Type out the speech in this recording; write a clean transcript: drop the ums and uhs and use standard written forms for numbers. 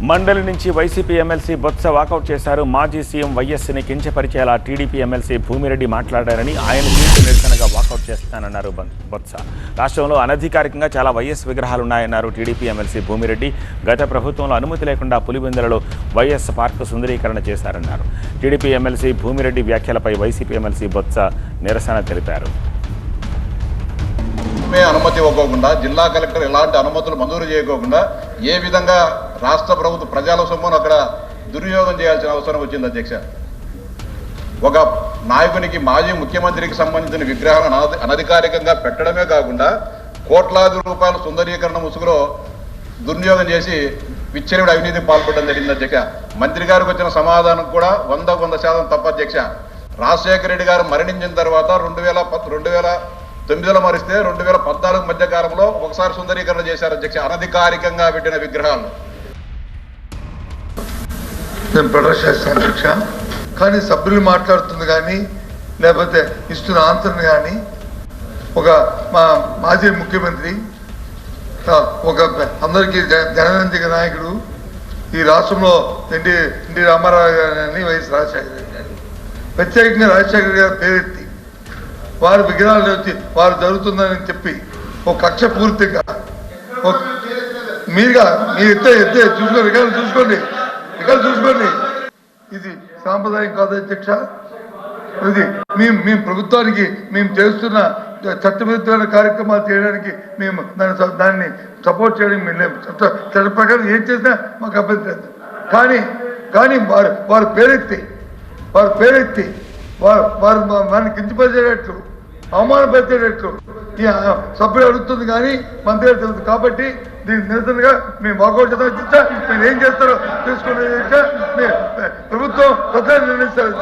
మండలి నుంచి YCP MLC Botsa walkout చేశారు. మాజీ సీఎం వైఎస్ని కించపరిచేలా టీడీపీ ఎమ్మెల్సీ భూమిరెడ్డి మాట్లాడారని ఆయన తీర్పు నిరసనగా వాకౌట్ చేస్తానన్నారు బొత్స. రాష్ట్రంలో అనధికారికంగా చాలా వైఎస్ విగ్రహాలున్నాయన్నారు టీడీపీ ఎమ్మెల్సీ భూమిరెడ్డి. గత ప్రభుత్వంలో అనుమతి లేకుండా పులివెందులలో వైఎస్ పార్కు సుందరీకరణ చేశారన్నారు. టీడీపీ ఎమ్మెల్సీ భూమిరెడ్డి వ్యాఖ్యలపై వైసీపీ ఎమ్మెల్సీ బొత్స నిరసన తెలిపారు. అనుమతి ఇవ్వకోకుండా జిల్లా కలెక్టర్ ఎలాంటి అనుమతులు మంజూరు చేయకోకుండా ఏ విధంగా రాష్ట్ర ప్రభుత్వ ప్రజల సొమ్మును అక్కడ దుర్వినియోగం చేయాల్సిన అవసరం వచ్చింది అధ్యక్ష. ఒక నాయకునికి మాజీ ముఖ్యమంత్రికి సంబంధించిన విగ్రహాలను అనధికారికంగా పెట్టడమే కాకుండా కోట్లాది రూపాయల సుందరీకరణ ముసుగులో దుర్వినియోగం చేసి విచ్చలవిడి అవినీతికి పాల్పడడం జరిగింది అధ్యక్ష. మంత్రి గారికి వచ్చిన సమాధానం కూడా 100% తప్ప అధ్యక్ష. రాజశేఖర రెడ్డి గారు మరణించిన తర్వాత 2009లో మరిస్తే 2014 మధ్య కాలంలో ఒకసారి సుందరీకరణ చేశారు అధ్యక్ష. అనధికారికంగా పెట్టిన విగ్రహాలను నేను ప్రదర్శిస్తాను అధ్యక్ష. కానీ సభ్యులు మాట్లాడుతుంది కానీ లేకపోతే ఇస్తున్న ఆన్సర్ని కానీ ఒక మాజీ ముఖ్యమంత్రి, ఒక అందరికీ జనరంజక నాయకుడు, ఈ రాష్ట్రంలో ఎన్టీ రామారావు గారిని వైఎస్ రాజశేఖర రెడ్డి గారు ప్రత్యేకంగా రాజశేఖర గారు పేరెత్తి వారి విగ్రహాలు వచ్చి వారు జరుగుతుందని చెప్పి ఒక కక్ష పూర్తిగా మీరుగా మీ ఎత్తే చూసుకోండి, ఇక్కడ చూసుకోండి. ఇది సాంప్రదాయం కాదు అధ్యక్ష. ఇది మేము ప్రభుత్వానికి మేము చేస్తున్న చట్టవిరుద్ధమైన కార్యక్రమాలు చేయడానికి మేము దాన్ని సపోర్ట్ చేయడానికి మేము లేము. చట్ట ప్రకారం ఏం చేసినా మాకు అభ్యంతరం లేదు. కానీ వారు పేరెత్తి వారు వారిని కించపరిచేటట్లు అవమానపరిచేటట్లు ఈ సభ్యులు అడుగుతుంది కానీ మంత్రి గారు తెలుస్తుంది. కాబట్టి దీనికి నిరసనగా మేము వాకౌట్ చేద్దాం. మీరు ఏం చేస్తారో తెలుసుకునే ప్రభుత్వం ప్రజలు నిర్ణయిస్తారు.